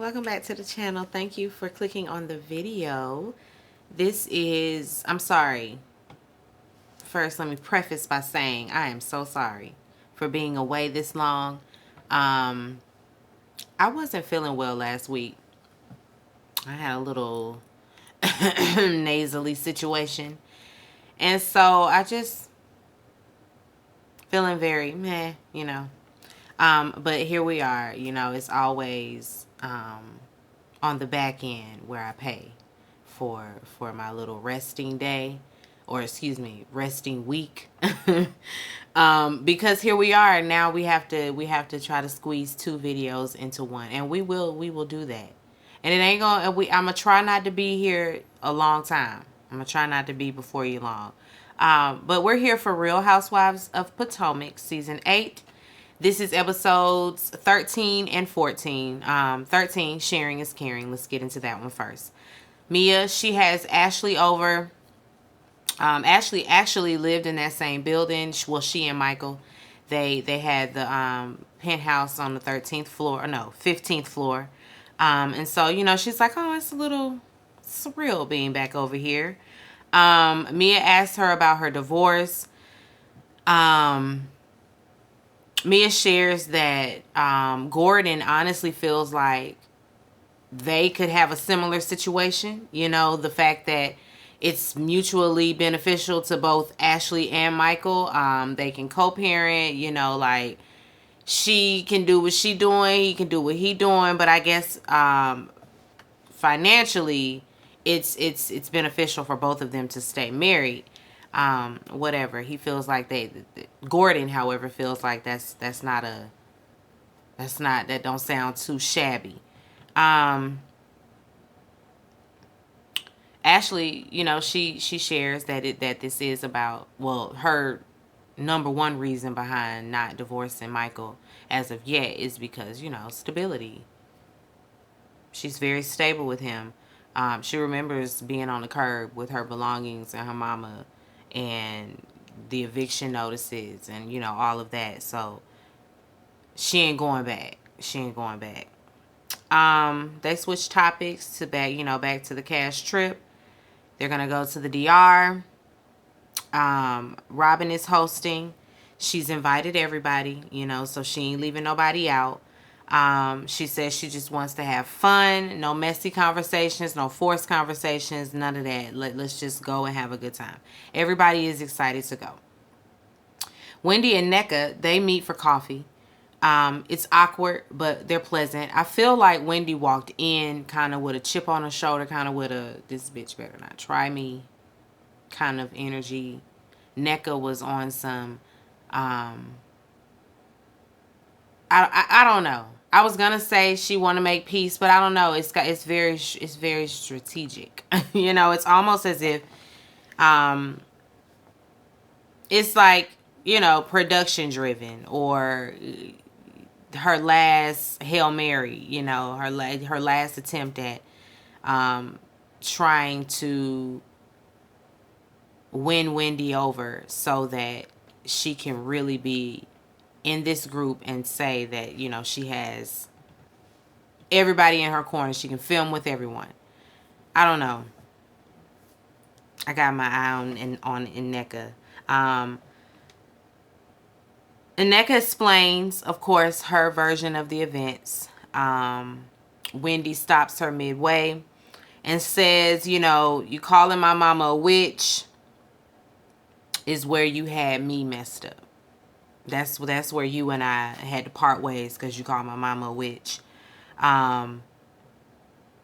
welcome back to the channel. Thank you for clicking on the video. I'm sorry. First, let me preface by saying I am so sorry for being away this long. I wasn't feeling well last week. I had a little nasally situation. And so I just feeling very meh, But here we are, it's always on the back end where I pay for my little resting day, or excuse me, resting week. Because here we are now. We have to try to squeeze 2 videos into one, and we will do that. And it ain't gonna. I'm gonna try not to be here a long time. I'm gonna try not to be before you long. But we're here for Real Housewives of Potomac season 8. This is episodes 13 and 14. 13, sharing is caring. Let's get into that one first. Mia, she has Ashley over. Ashley actually lived in that same building. Well, she and Michael, they had the penthouse on the 13th floor, or no, 15th floor. And so, she's like, oh, it's a little surreal being back over here. Mia asked her about her divorce. Mia shares that Gordon honestly feels like they could have a similar situation. The fact that it's mutually beneficial to both Ashley and Michael. They can co-parent, like she can do what she doing, he can do what he doing. But I guess financially, it's beneficial for both of them to stay married. Whatever he feels like Gordon, however, feels like that don't sound too shabby. Ashley, she shares that this is about, well, her number one reason behind not divorcing Michael as of yet is because, stability. She's very stable with him. She remembers being on the curb with her belongings and her mama and the eviction notices and, all of that. So she ain't going back. They switched topics to back to the cash trip. They're going to go to the DR. Robin is hosting. She's invited everybody, so she ain't leaving nobody out. She says she just wants to have fun. No messy conversations, no forced conversations, none of that. Let's just go and have a good time. Everybody is excited to go. Wendy and NECA, they meet for coffee. It's awkward, but they're pleasant. I feel like Wendy walked in kind of with a chip on her shoulder, kind of with a, this bitch better not try me kind of energy. NECA was on some, I don't know. I was gonna say she want to make peace, but I don't know. It's very strategic. It's almost as if, it's like, production driven, or her last Hail Mary, her last attempt at trying to win Wendy over so that she can really be in this group and say that, she has everybody in her corner. She can film with everyone. I don't know. I got my eye on NECA. NECA explains, of course, her version of the events. Wendy stops her midway and says, you calling my mama a witch is where you had me messed up. That's where you and I had to part ways, because you called my mama a witch.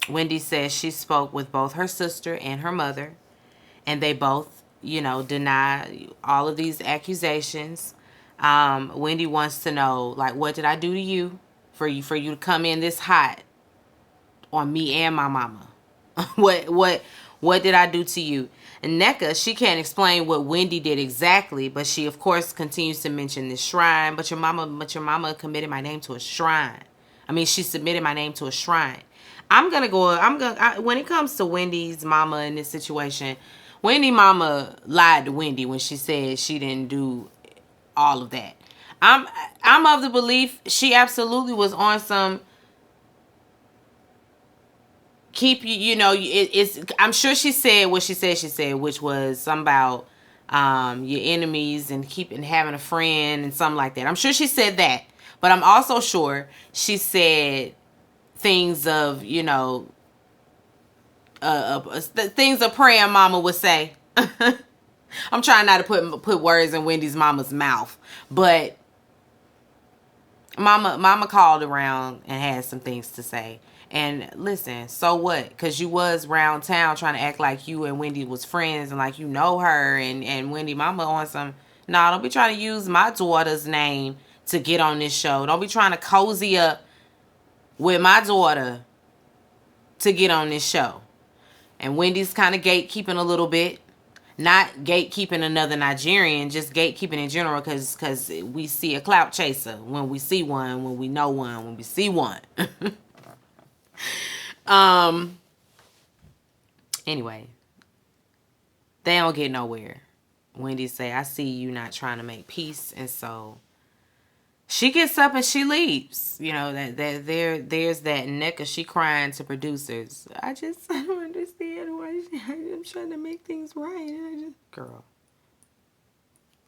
Wendy says she spoke with both her sister and her mother, and they both, deny all of these accusations. Wendy wants to know, like, what did I do to you for you to come in this hot on me and my mama? What did I do to you? And NECA, she can't explain what Wendy did exactly, but she of course continues to mention this shrine. But your mama committed my name to a shrine. She submitted my name to a shrine. When it comes to Wendy's mama in this situation, Wendy mama lied to Wendy when she said she didn't do all of that. I'm of the belief she absolutely was on some keep it's, I'm sure she said what she said, which was something about your enemies and keeping having a friend and something like that. I'm sure she said that, but I'm also sure she said things of, things a praying mama would say. I'm trying not to put words in Wendy's mama's mouth, but Mama called around and had some things to say. And listen, so what? Because you was round town trying to act like you and Wendy was friends and like you know her, and Wendy mama on some, nah, don't be trying to use my daughter's name to get on this show. Don't be trying to cozy up with my daughter to get on this show. And Wendy's kind of gatekeeping a little bit. Not gatekeeping another Nigerian, just gatekeeping in general, because we see a clout chaser when we see one, when we know one, when we see one. Anyway, they don't get nowhere. Wendy say, I see you not trying to make peace, and so she gets up and she leaves. That there's that NECA. She crying to producers. I don't understand why I'm trying to make things right. Girl,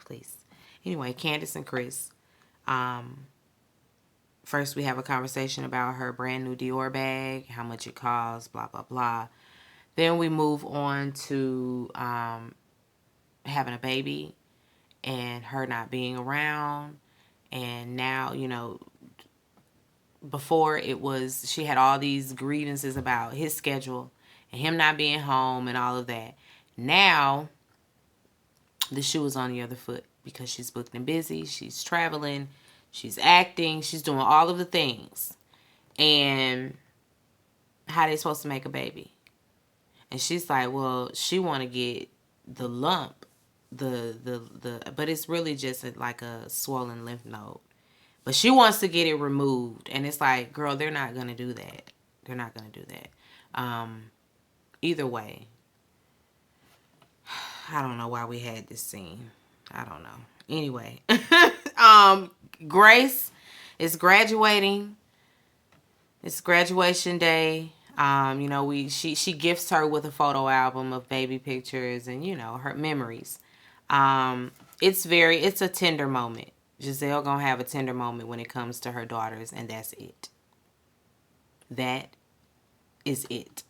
please. Anyway, Candace and Chris. First we have a conversation about her brand new Dior bag, how much it costs, blah blah blah. Then we move on to having a baby and her not being around. And now, before it was, she had all these grievances about his schedule and him not being home and all of that. Now, the shoe is on the other foot because she's booked and busy. She's traveling. She's acting. She's doing all of the things. And how they supposed to make a baby? And she's like, well, she want to get the lump. But it's really just like a swollen lymph node. But she wants to get it removed. And it's like, girl, they're not going to do that. They're not going to do that. Either way, I don't know why we had this scene. I don't know. Anyway, Grace is graduating. It's graduation day. She gifts her with a photo album of baby pictures and, her memories. It's a tender moment. Giselle gonna have a tender moment when it comes to her daughters, and that's it. That is it.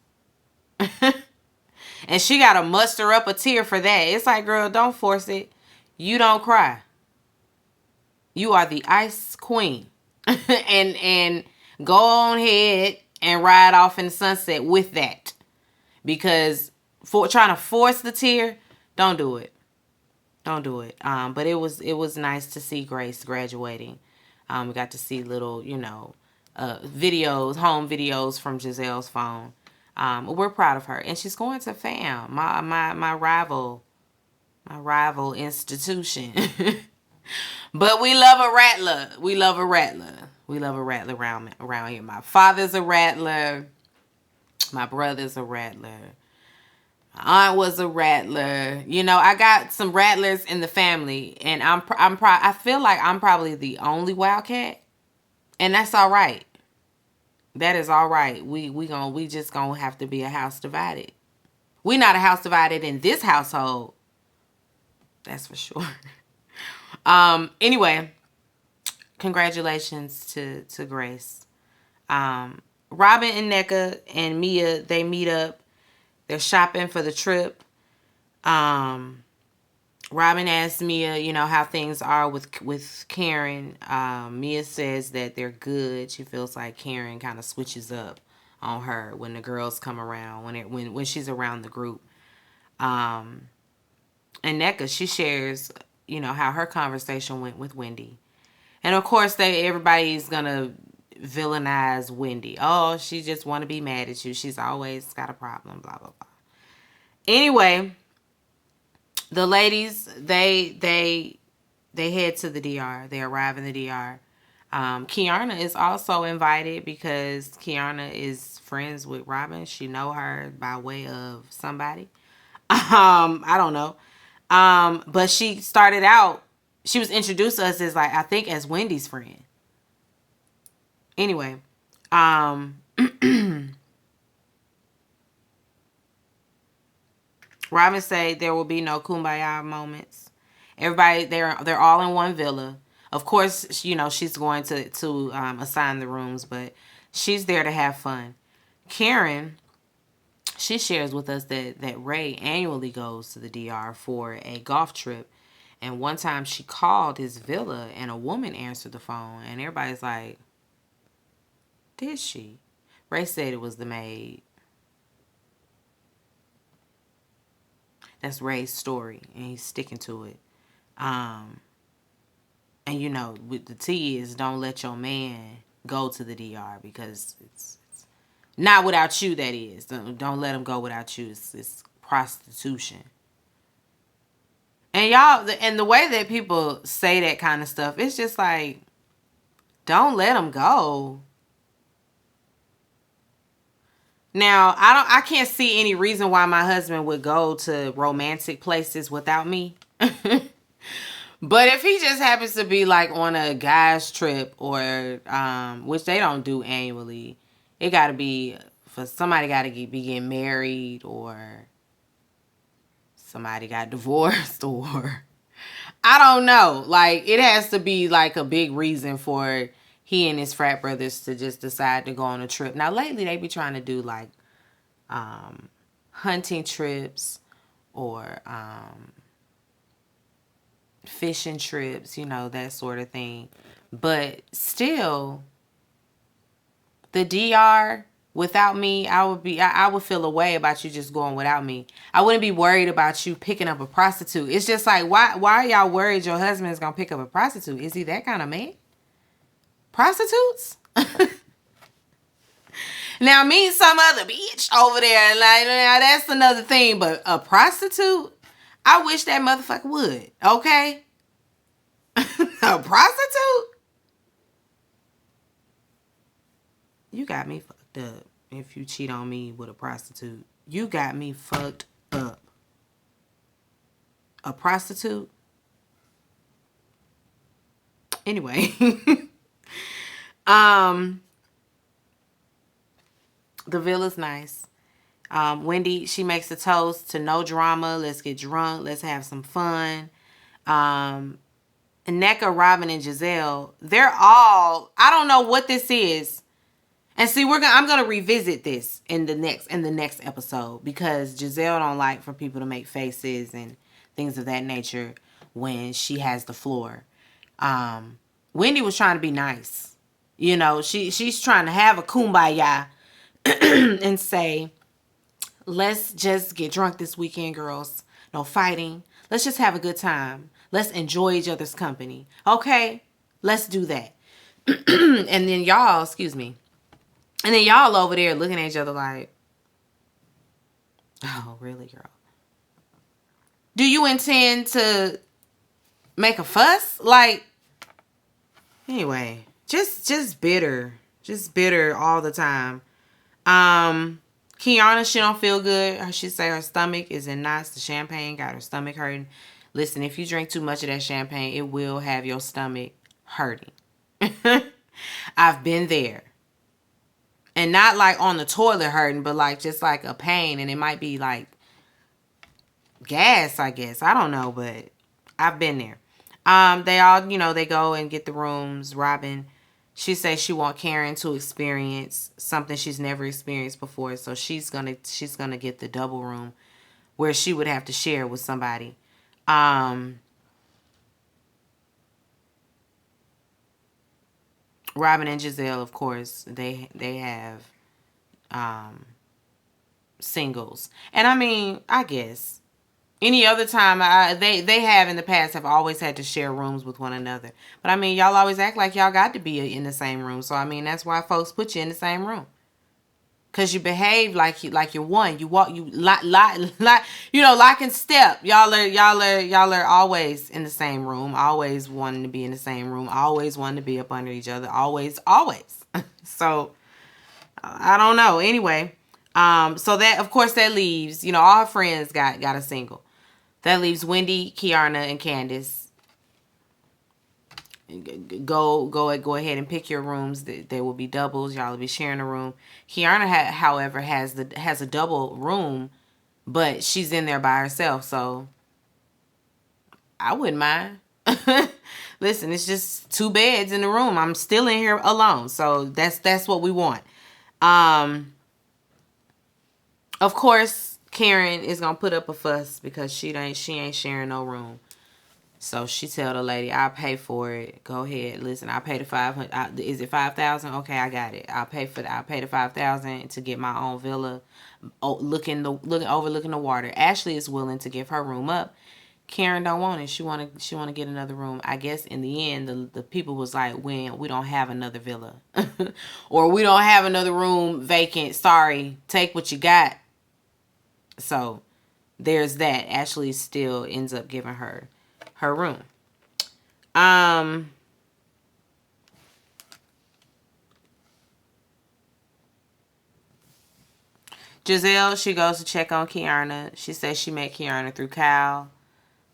And she gotta muster up a tear for that. It's like, girl, don't force it. You don't cry. You are the ice queen. and go on ahead and ride off in the sunset with that. Because for trying to force the tear, don't do it. Don't do it. But it was nice to see Grace graduating. We got to see little, videos, home videos from Giselle's phone. We're proud of her, and she's going to FAM, my rival institution. But we love a rattler. We love a rattler. We love a rattler around here. My father's a rattler. My brother's a rattler. My aunt was a rattler. I got some rattlers in the family, and I feel like I'm probably the only wildcat, and that's all right. That is all right. We just gonna have to be a house divided. We not a house divided in this household. That's for sure. Anyway, congratulations to Grace. Robin and NECA and Mia, they meet up. They're shopping for the trip. Robin asks Mia, how things are with Karen. Mia says that they're good. She feels like Karen kind of switches up on her when the girls come around, when she's around the group. And NECA, she shares, how her conversation went with Wendy. And of course, everybody's gonna villainize Wendy. Oh, she just want to be mad at you. She's always got a problem, blah, blah, blah. Anyway, the ladies, they head to the DR. They arrive in the DR. Kiana is also invited because Kiana is friends with Robin. She know her by way of somebody. I don't know. But she started out, she was introduced to us as I think as Wendy's friend. Anyway, Robin say there will be no kumbaya moments. Everybody, they're all in one villa. Of course, you know she's going to assign the rooms, but she's there to have fun. Karen, she shares with us that Ray annually goes to the DR for a golf trip. And one time she called his villa and a woman answered the phone. And everybody's like, did she? Ray said it was the maid. That's Ray's story. And he's sticking to it. And you know, with the T is don't let your man go to the DR because it's not without you, that is. Don't let him go without you. It's prostitution. And y'all, and the way that people say that kind of stuff, it's just like, don't let him go. Now, I can't see any reason why my husband would go to romantic places without me. But if he just happens to be like on a guy's trip or which they don't do annually, it got to be for somebody got to be getting married or somebody got divorced or I don't know. Like it has to be like a big reason for he and his frat brothers to just decide to go on a trip. Now lately they be trying to do like hunting trips or fishing trips, you know, that sort of thing. But still, the DR without me, I would feel a way about you just going without me. I wouldn't be worried about you picking up a prostitute. It's just like, why are y'all worried your husband is gonna pick up a prostitute? Is he that kind of man? Prostitutes? Now meet some other bitch over there, like now that's another thing. But a prostitute, I wish that motherfucker would. Okay, a prostitute, you got me fucked up. If you cheat on me with a prostitute, you got me fucked up. A prostitute. Anyway, the villa's nice. Wendy, she makes a toast to no drama. Let's get drunk. Let's have some fun. Neka, Robin, and Giselle, they're all, I don't know what this is. And see, I'm gonna revisit this in the next episode because Giselle don't like for people to make faces and things of that nature when she has the floor. Wendy was trying to be nice. You know, she's trying to have a kumbaya and say, let's just get drunk this weekend, girls. No fighting. Let's just have a good time. Let's enjoy each other's company. Okay? Let's do that. And then y'all, excuse me. And then y'all over there looking at each other like, oh, really, girl? Do you intend to make a fuss? Like, anyway, just bitter. Just bitter all the time. Kiana, she don't feel good. She say her stomach is in knots. The champagne got her stomach hurting. Listen, if you drink too much of that champagne, it will have your stomach hurting. I've been there. And not like on the toilet hurting, but like just like a pain. And it might be like gas, I guess. I don't know, but I've been there. They all, you know, they go and get the rooms. Robin, she says she want Karen to experience something she's never experienced before. So she's gonna get the double room where she would have to share with somebody. Robin and Giselle, of course, they have singles. And I mean, I guess any other time they have in the past have always had to share rooms with one another. But I mean, y'all always act like y'all got to be in the same room. So I mean, that's why folks put you in the same room. Cause you behave like you're one. You walk, you like you know, lock and step. Y'all are always in the same room. Always wanting to be in the same room. Always wanting to be up under each other. Always. So I don't know. Anyway, so that of course that leaves, you know, all her friends got a single. That leaves Wendy, Kiana, and Candace. Go ahead and pick your rooms. There will be doubles. Y'all will be sharing a room. Kiana, however, has a double room But she's in there by herself, so I wouldn't mind. Listen, it's just 2 beds in the room. I'm still in here alone, so that's what we want. Of course, Karen is gonna put up a fuss because she ain't sharing no room. So she tell the lady, "I'll pay for it. Go ahead. Listen, I'll pay the 500. Is it 5,000? Okay, I got it. I'll pay the 5,000 to get my own villa, overlooking the water." Ashley is willing to give her room up. Karen don't want it. She wanna get another room. I guess in the end, the people was like, "When we don't have another villa, or we don't have another room vacant. Sorry, take what you got." So there's that. Ashley still ends up giving her room. Giselle, she goes to check on Kiana. She says she met Kiana through Kyle.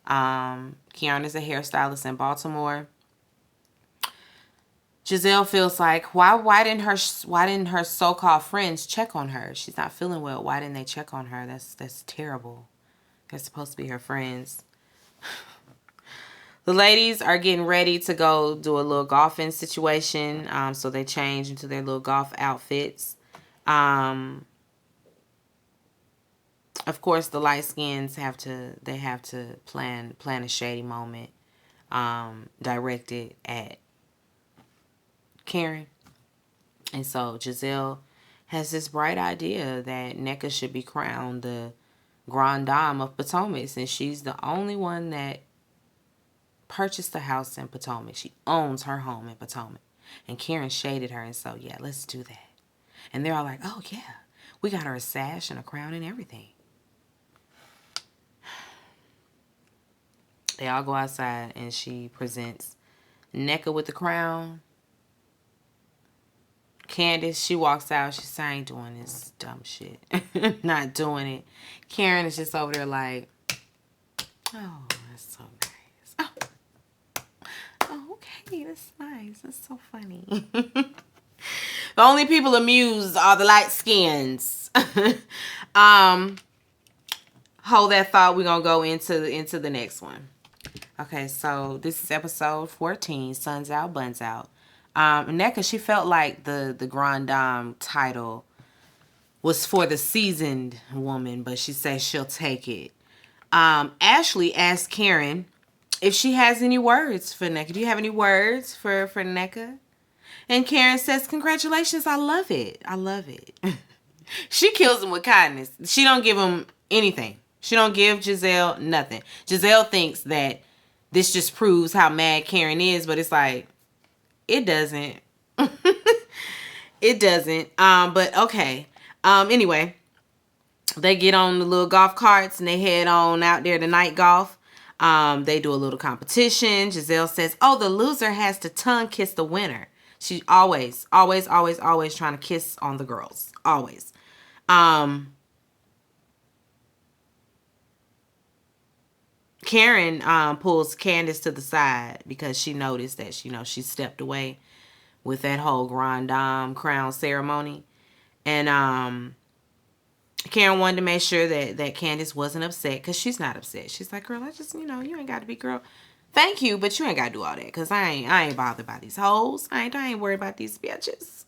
Kiana's a hairstylist in Baltimore. Giselle feels like, why didn't her so-called friends check on her? She's not feeling well. Why didn't they check on her? That's terrible. They're supposed to be her friends. The ladies are getting ready to go do a little golfing situation. So they change into their little golf outfits. Of course, the light skins have to plan a shady moment directed at Karen. And so Giselle has this bright idea that NECA should be crowned the Grand Dame of Potomac, since she's the only one that purchased a house in Potomac. She owns her home in Potomac. And Karen shaded her, and so, yeah, let's do that. And they're all like, "Oh, yeah, we got her a sash and a crown and everything." They all go outside, and she presents NECA with the crown. Candace, she walks out. She says, "I ain't doing this dumb shit." Not doing it. Karen is just over there like, "Oh, that's so nice. Oh, okay, that's nice. That's so funny." The only people amused are the light skins. Hold that thought. We're going to go into the next one. Okay, so this is episode 14, Suns Out, Buns Out. NECA, she felt like the Grand Dame title was for the seasoned woman, but she says she'll take it. Ashley asked Karen if she has any words for NECA. Do you have any words for NECA? And Karen says, "Congratulations, I love it. I love it." She kills him with kindness. She don't give him anything. She don't give Giselle nothing. Giselle thinks that this just proves how mad Karen is, but it's like, it doesn't. It doesn't. But okay. Anyway, they get on the little golf carts and they head on out there to night golf. They do a little competition. Giselle says, "Oh, the loser has to tongue kiss the winner." She always trying to kiss on the girls. Always. Karen pulls Candace to the side because she noticed that she stepped away with that whole Grand Dame crown ceremony. And Karen wanted to make sure that Candace wasn't upset, because she's not upset. She's like, "Girl, I just, you ain't got to be, girl. Thank you, but you ain't got to do all that, because I ain't bothered by these hoes. I ain't worried about these bitches."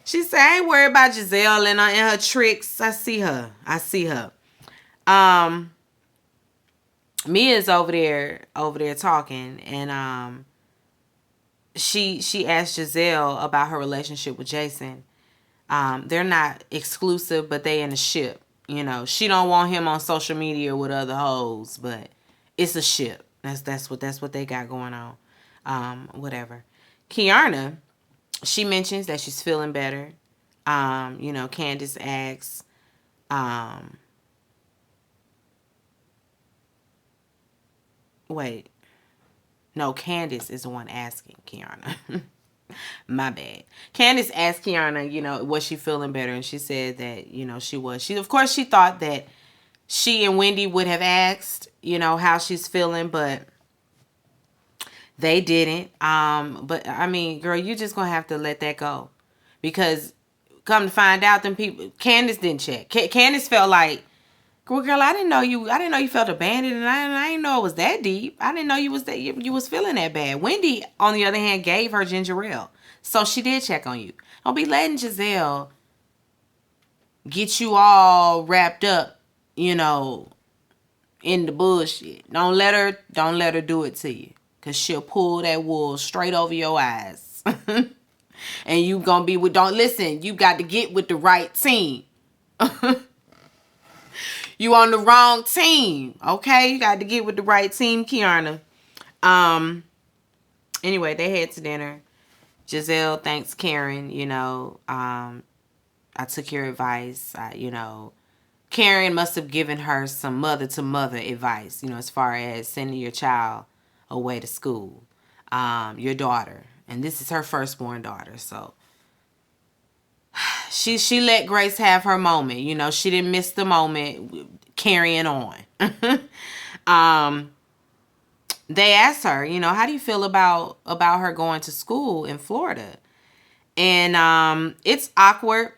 She said, "I ain't worried about Giselle and her tricks. I see her. Mia's over there talking, and she asked Giselle about her relationship with Jason. They're not exclusive, but they in a ship. She don't want him on social media with other hoes, but it's a ship. That's what they got going on. Whatever. Kiana, she mentions that she's feeling better. Candace asks, wait. No, Candace is the one asking Kiana. My bad. Candace asked Kiana, was she feeling better? And she said that, she was. Of course, she thought that she and Wendy would have asked, how she's feeling, but they didn't. But I mean, girl, you just gonna have to let that go, because come to find out, them people, Candace didn't check. Candace felt like Well, girl, I didn't know you. I didn't know you felt abandoned, and I didn't know it was that deep. I didn't know you was feeling that bad. Wendy, on the other hand, gave her ginger ale, so she did check on you. Don't be letting Giselle get you all wrapped up, in the bullshit. Don't let her do it to you, cause she'll pull that wool straight over your eyes, and you gonna be with. Don't listen. You got to get with the right team. You on the wrong team, okay? You got to get with the right team, Kiana. Anyway, they head to dinner. Giselle thanks Karen, I took your advice. Karen must have given her some mother-to-mother advice, as far as sending your child away to school, your daughter. And this is her firstborn daughter, so she let Grace have her moment. She didn't miss the moment carrying on. They asked her, how do you feel about her going to school in Florida? And it's awkward,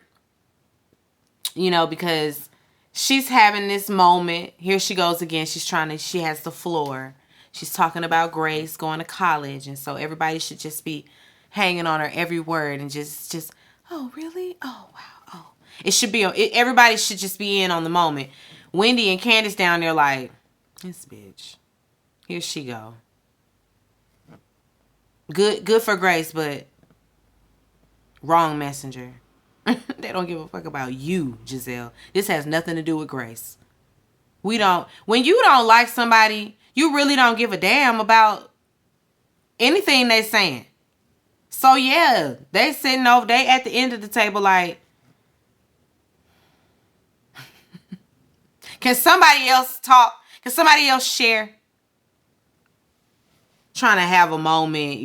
because she's having this moment. Here she goes again. She has the floor. She's talking about Grace going to college. And so everybody should just be hanging on her every word and just, oh, really? Oh, wow. Oh, it should be, everybody should just be in on the moment. Wendy and Candace down there like, this bitch. Here she go. Good for Grace, but wrong messenger. They don't give a fuck about you, Giselle. This has nothing to do with Grace. When you don't like somebody, you really don't give a damn about anything they saying. So yeah, they at the end of the table like, can somebody else talk? Can somebody else share? Trying to have a moment,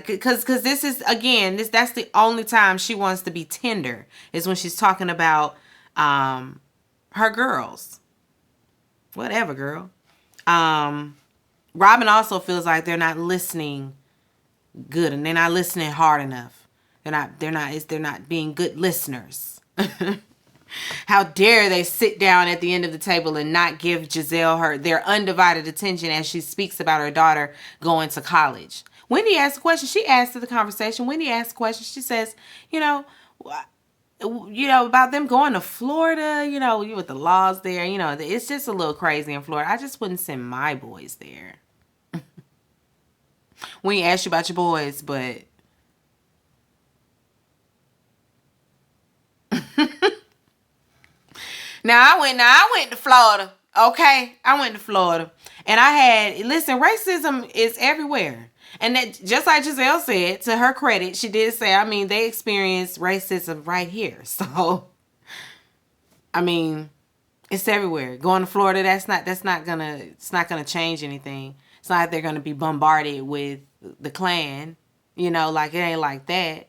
because this is, again, that's the only time she wants to be tender, is when she's talking about her girls. Whatever, girl. Robin also feels like they're not listening good, and they're not listening hard enough. They're not being good listeners. How dare they sit down at the end of the table and not give Giselle their undivided attention as she speaks about her daughter going to college. Wendy asked a question. She asked to the conversation. Wendy asked a question. She says, about them going to Florida, with the laws there, it's just a little crazy in Florida. I just wouldn't send my boys there. We ain't asked you about your boys, but Now I went to Florida. Okay, I went to Florida, and racism is everywhere, and that, just like Giselle said, to her credit, she did say, they experience racism right here. So, it's everywhere. Going to Florida, it's not gonna change anything. It's not like they're gonna be bombarded with the Klan, like it ain't like that.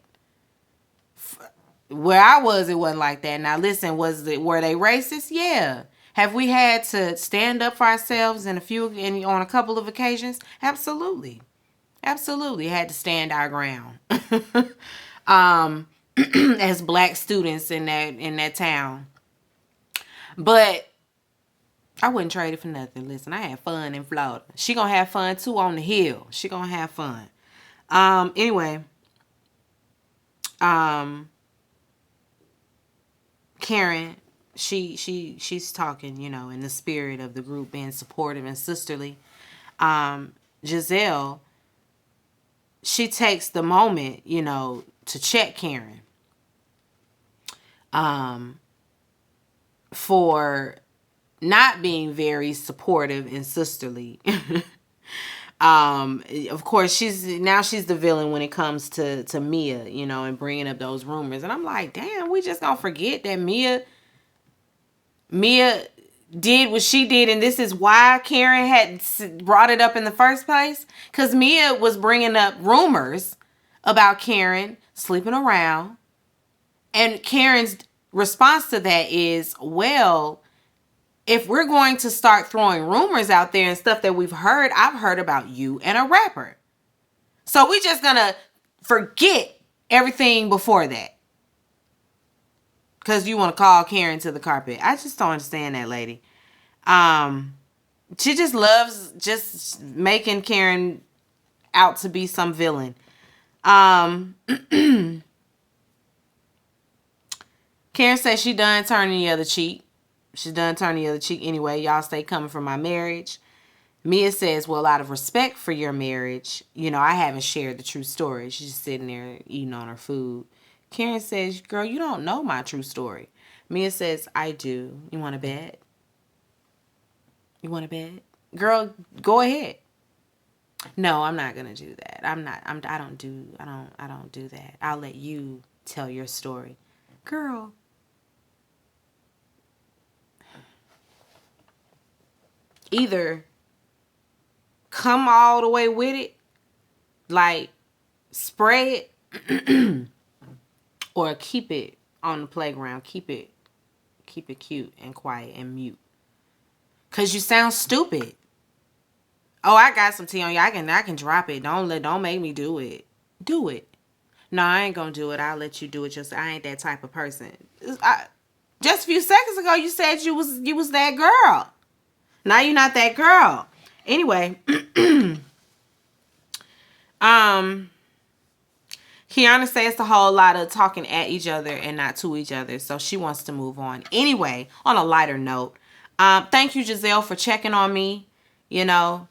Where I was, it wasn't like that. Now listen, were they racist? Yeah. Have we had to stand up for ourselves on a couple of occasions? Absolutely. Absolutely had to stand our ground. As black students in that town. But I wouldn't trade it for nothing. Listen, I had fun in Florida. She gonna have fun too on the hill. She gonna have fun. Anyway. Karen, she's talking, in the spirit of the group being supportive and sisterly. Giselle, she takes the moment, to check Karen. For not being very supportive and sisterly. Of course, she's the villain when it comes to Mia, and bringing up those rumors. And I'm like, damn, we just gonna forget that Mia did what she did, and this is why Karen had brought it up in the first place, because Mia was bringing up rumors about Karen sleeping around, and Karen's response to that is, well, if we're going to start throwing rumors out there and stuff that I've heard about you and a rapper. So we just gonna forget everything before that. Because you want to call Karen to the carpet. I just don't understand that, lady. Um, she just loves just making Karen out to be some villain. Um, Karen says she done turning the other cheek. She's done turning the other cheek anyway. Y'all stay coming for my marriage. Mia says, well, out of respect for your marriage, I haven't shared the true story. She's just sitting there eating on her food. Karen says, girl, you don't know my true story. Mia says, I do. You want to bet? You want to bet? Girl, go ahead. No, I'm not gonna do that. I don't do that. I'll let you tell your story. Girl. Either come all the way with it, like spray it, or keep it on the playground. Keep it cute and quiet and mute. Cause you sound stupid. Oh, I got some tea on you. I can drop it. Don't make me do it. Do it. No, I ain't gonna do it. I'll let you do it yourself. I ain't that type of person. Just a few seconds ago, you said you was that girl. Now you're not that girl. Anyway, Kiana says it's a whole lot of talking at each other and not to each other, so she wants to move on. Anyway, on a lighter note, thank you, Giselle, for checking on me. Y'all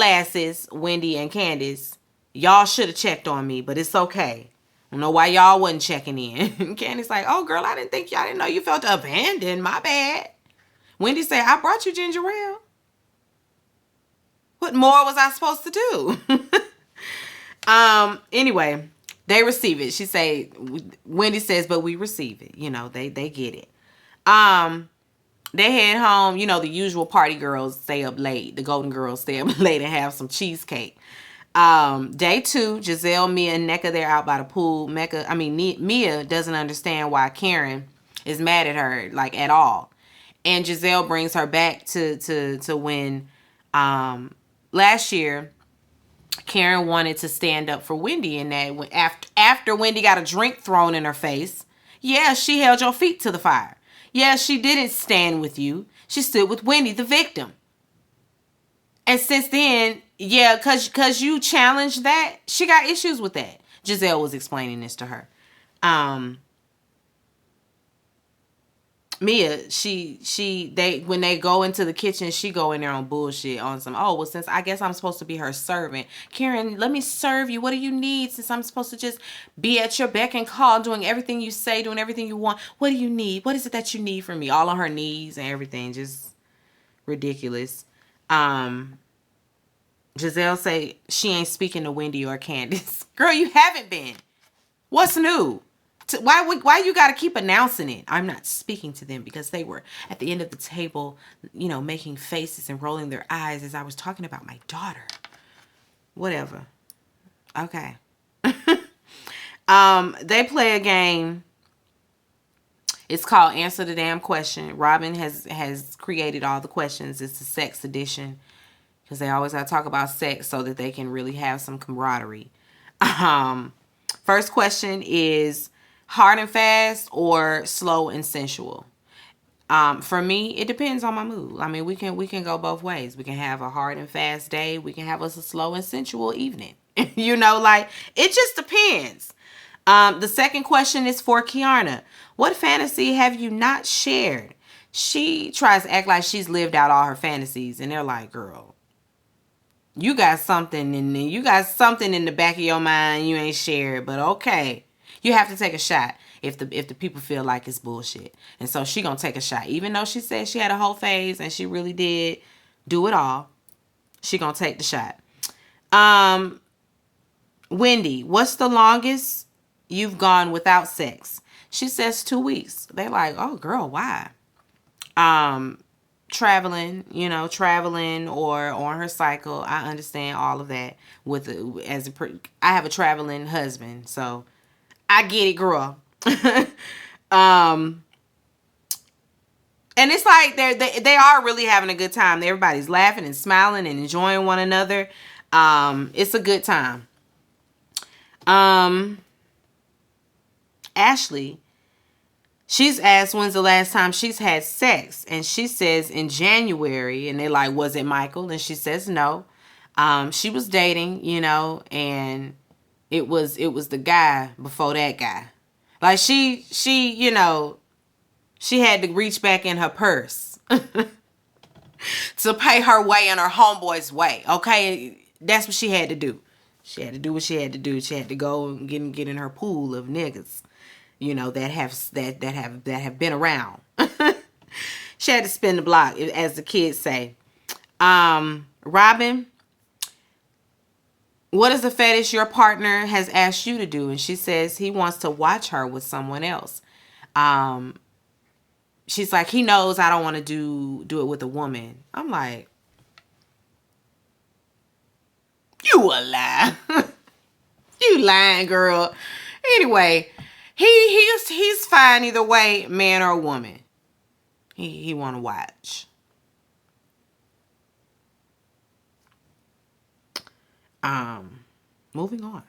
asses, Wendy and Candace, y'all should have checked on me, but it's okay. I don't know why y'all wasn't checking in. Candace like, oh, girl, I didn't know you felt abandoned. My bad. Wendy said, I brought you ginger ale. What more was I supposed to do? Anyway, they receive it. She say, Wendy says, but we receive it. They get it. They head home. The usual party girls stay up late. The Golden Girls stay up late and have some cheesecake. Day 2, Giselle, Mia, and Nneka, they're out by the pool. Mia doesn't understand why Karen is mad at her, like, at all. And Giselle brings her back to when last year Karen wanted to stand up for Wendy, and that after Wendy got a drink thrown in her face, yeah, she held your feet to the fire. Yeah, she didn't stand with you. She stood with Wendy, the victim. And since then, yeah, cause you challenged that, she got issues with that. Giselle was explaining this to her. Mia, when they go into the kitchen, she go in there on bullshit on some, oh, well, since I guess I'm supposed to be her servant. Karen, let me serve you. What do you need since I'm supposed to just be at your beck and call, doing everything you say, doing everything you want? What do you need? What is it that you need from me? All on her knees and everything. Just ridiculous. Giselle say she ain't speaking to Wendy or Candace. Girl, you haven't been. What's new? Why you got to keep announcing it? I'm not speaking to them because they were at the end of the table, making faces and rolling their eyes as I was talking about my daughter. Whatever. Okay. They play a game. It's called Answer the Damn Question. Robin has created all the questions. It's the sex edition because they always have to talk about sex so that they can really have some camaraderie. First question is hard and fast or slow and sensual. For me, it depends on my mood. I mean, we can go both ways. We can have a hard and fast day. We can have us a slow and sensual evening. It just depends. The second question is for Kiana. What fantasy have you not shared? She tries to act like she's lived out all her fantasies, and they're like, girl, you got something in the back of your mind you ain't shared, but okay. You have to take a shot if the people feel like it's bullshit. And so she gonna take a shot. Even though she said she had a whole phase and she really did do it all, she gonna take the shot. Wendy, what's the longest you've gone without sex? She says 2 weeks. They like, oh girl, why? Traveling or on her cycle. I understand all of that. I have a traveling husband, so I get it, girl. And it's like they are really having a good time. Everybody's laughing and smiling and enjoying one another. It's a good time. Ashley, She's asked when's the last time she's had sex, and she says in January, and they're like, was it Michael? And she says no. She was dating, and it was the guy before that guy. Like she she had to reach back in her purse to pay her way and her homeboy's way. Okay, that's what she had to do. She had to do what she had to do. She had to go and get in her pool of niggas, that have been around. She had to spin the block, as the kids say. Robin, what is the fetish your partner has asked you to do? And she says he wants to watch her with someone else. She's like, he knows I don't want to do it with a woman. I'm like, you a lie. You lying, girl. Anyway, he's fine either way, man or woman. He want to watch. Moving on.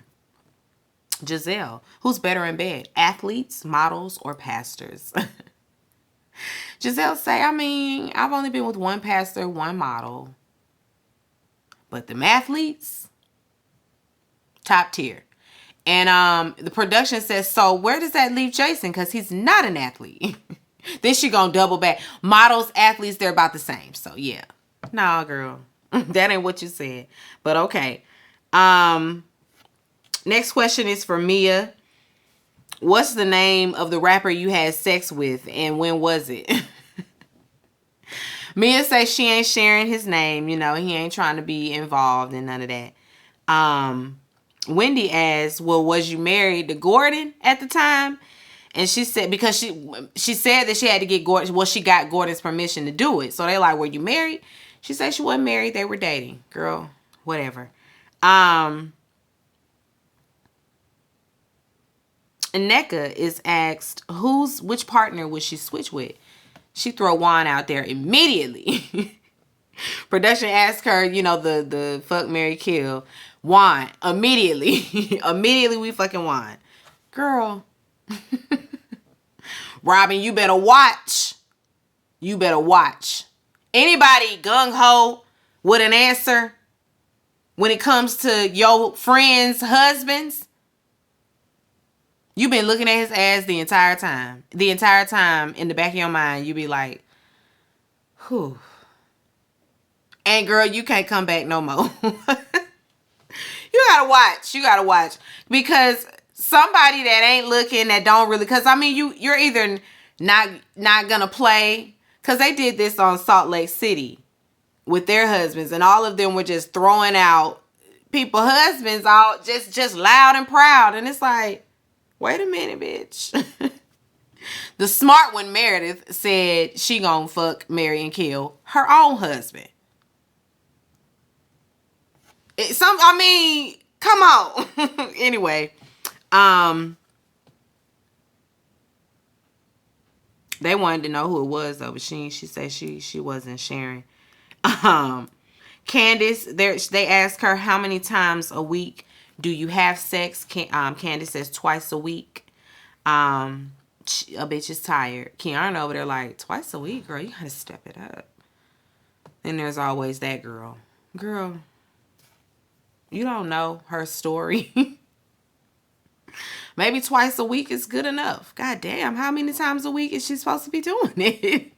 Giselle, who's better in bed, athletes, models, or pastors? Giselle say, I've only been with one pastor, one model, but the athletes, top tier. And the production says, so where does that leave Jason? Because he's not an athlete. Then she gonna double back. Models, athletes, they're about the same. So yeah. Nah, girl. That ain't what you said. But okay. Next question is for Mia. What's the name of the rapper you had sex with, and when was it? Mia says she ain't sharing his name. He ain't trying to be involved in none of that. Wendy asks, well, was you married to Gordon at the time? And she said, because she said that she had to get Gordon, well, she got Gordon's permission to do it. So they're like, were you married? She said she wasn't married. They were dating. Girl, whatever. Aneka is asked, which partner would she switch with? She throw Juan out there immediately. Production asked her, the fuck, marry, kill. Juan, immediately. Immediately we fucking Juan. Girl. Robin, you better watch. You better watch. Anybody gung-ho with an answer when it comes to your friends' husbands, you've been looking at his ass the entire time. The entire time in the back of your mind, you be like, whew. And girl, you can't come back no more. You gotta watch. You gotta watch. Because somebody that ain't looking, that don't really, because you're either not gonna play, because they did this on Salt Lake City with their husbands, and all of them were just throwing out people husbands all just loud and proud, and it's like, wait a minute, bitch. The smart one, Meredith, said she gonna fuck, marry, and kill her own husband. Come on. Anyway, they wanted to know who it was though, but she said she wasn't sharing. Candace, they asked her how many times a week do you have sex. Candace says twice a week. A bitch is tired. Kiana over there like, twice a week, girl, you gotta step it up. Then there's always that girl, you don't know her story. Maybe twice a week is good enough. God damn, how many times a week is she supposed to be doing it?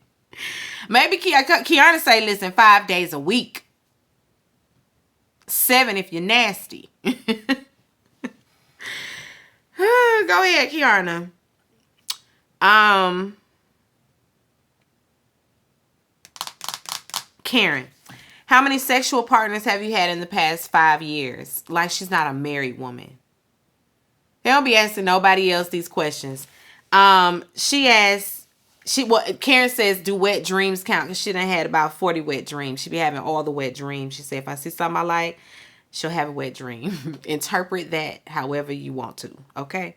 Maybe Kiana say, listen, 5 days a week. 7 if you're nasty. Go ahead, Kiana. Karen, how many sexual partners have you had in the past 5 years? Like she's not a married woman. They don't be asking nobody else these questions. Karen says, do wet dreams count? Because she done had about 40 wet dreams. She be having all the wet dreams. She said, if I see something I like, she'll have a wet dream. Interpret that however you want to. Okay?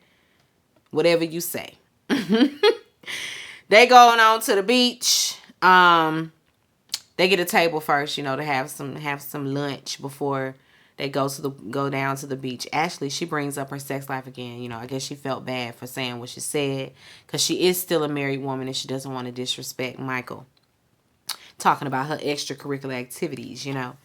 Whatever you say. They going on to the beach. They get a table first, to have some lunch before They go down to the beach. Ashley, she brings up her sex life again. You know, I guess she felt bad for saying what she said because she is still a married woman and she doesn't want to disrespect Michael. Talking about her extracurricular activities, you know.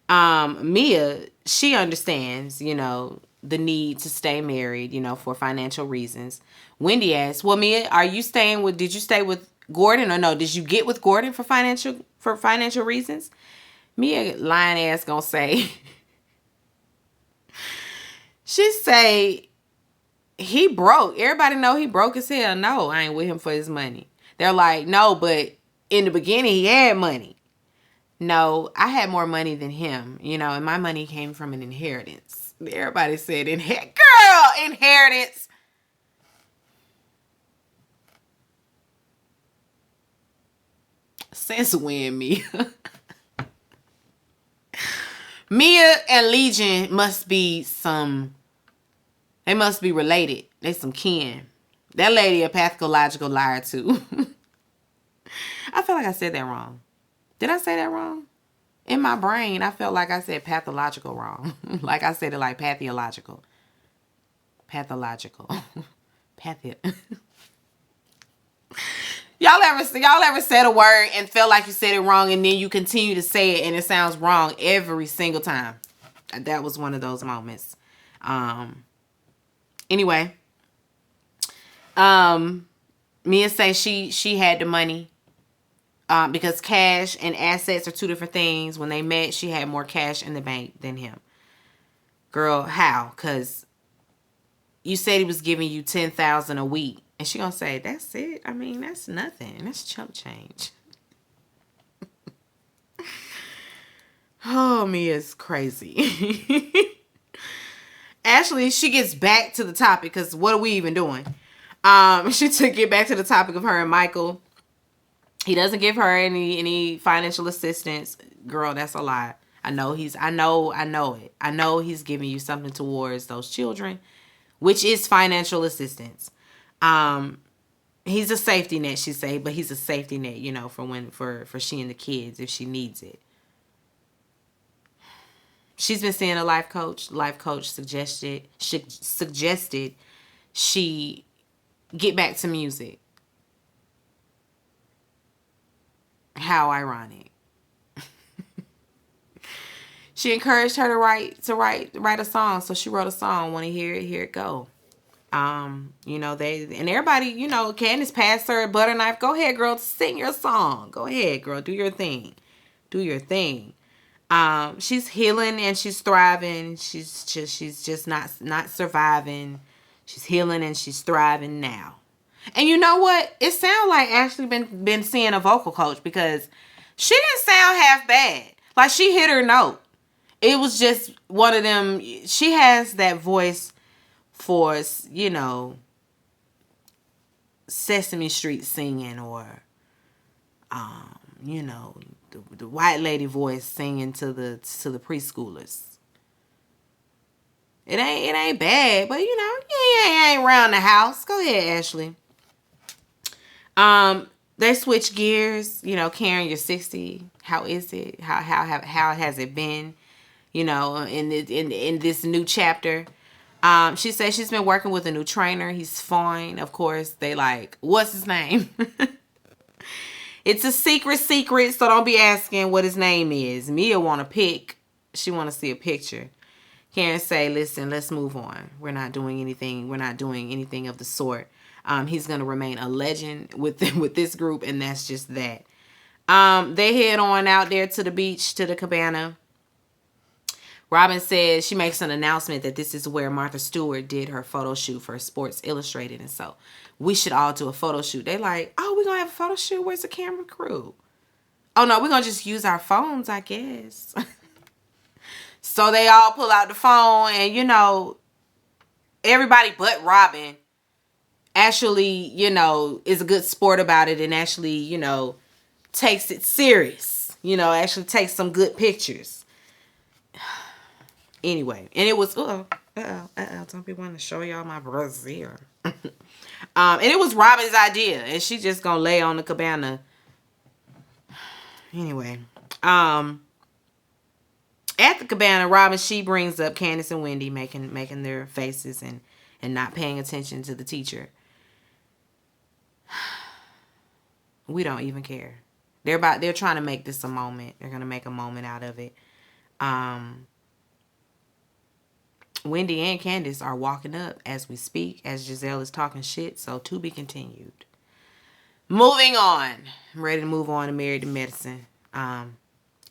Mia, she understands, you know, the need to stay married, you know, for financial reasons. Wendy asks, well, Mia, did you stay with Gordon or no? Did you get with Gordon for financial reasons? Mia, lying ass, gonna say, she say, he broke. Everybody know he broke as hell. No, I ain't with him for his money. They're like, no, but in the beginning he had money. No, I had more money than him, you know, and my money came from an inheritance. Everybody said, inheritance. Since when, Mia? Mia and Legion must be related. They some kin. That lady a pathological liar too. I feel like I said that wrong. Did I say that wrong? In my brain, I felt like I said pathological wrong. Like I said it like pathological. Pathological. Y'all ever said a word and felt like you said it wrong and then you continue to say it and it sounds wrong every single time? That was one of those moments. Anyway. Mia says she had the money. Because cash and assets are two different things. When they met, she had more cash in the bank than him. Girl, how? Because you said he was giving you $10,000 a week. And she gonna say, that's it? I mean, that's nothing. That's chump change. Oh, Mia's crazy. Ashley, she gets back to the topic because what are we even doing? She took it back to the topic of her and Michael. He doesn't give her any financial assistance. Girl, that's a lie. I know it. I know he's giving you something towards those children, which is financial assistance. He's a safety net, she say, but he's a safety net, you know, for she and the kids if she needs it. She's been seeing a life coach. Life coach suggested she get back to music. How ironic. She encouraged her to write a song, so she wrote a song. Want to hear it? Here it go. You know, everybody, you know, Candace passed her a butter knife. Go ahead, girl, sing your song. Go ahead, girl, do your thing. She's healing and she's thriving. She's just not surviving. She's healing and she's thriving now. And you know what? It sounds like Ashley been seeing a vocal coach because she didn't sound half bad. Like she hit her note. It was just one of them. She has that voice for, you know, Sesame Street singing or, you know, the white lady voice singing to the preschoolers. It ain't bad, but you know, yeah, ain't around the house. Go ahead, Ashley. They switch gears. You know, Karen, you're 60. How is it? How has it been? You know, in this new chapter. She says she's been working with a new trainer. He's fine. Of course, they like, what's his name? It's a secret, so don't be asking what his name is. Mia want to pick. She want to see a picture. Karen say, listen, let's move on. We're not doing anything of the sort. He's going to remain a legend with this group, and that's just that. They head on out there to the beach, to the cabana. Robin says she makes an announcement that this is where Martha Stewart did her photo shoot for Sports Illustrated, and so we should all do a photo shoot. They like, oh, we're going to have a photo shoot? Where's the camera crew? Oh, no, we're going to just use our phones, I guess. So they all pull out the phone, and, you know, everybody but Robin actually, you know, is a good sport about it and actually, you know, takes it serious. You know, actually takes some good pictures. Anyway, and it was, don't be wanting to show y'all my brazier. And it was Robin's idea, and she just gonna lay on the cabana. Anyway, At the cabana, Robin, she brings up Candace and Wendy making their faces and not paying attention to the teacher. We don't even care. They're trying to make this a moment. They're gonna make a moment out of it. Wendy and Candace are walking up as we speak, as Giselle is talking shit. So to be continued. Moving on. I'm ready to move on to Married to Medicine.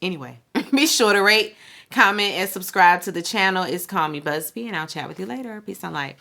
Anyway, be sure to rate, comment, and subscribe to the channel. It's Call Me Busby, and I'll chat with you later. Peace and light.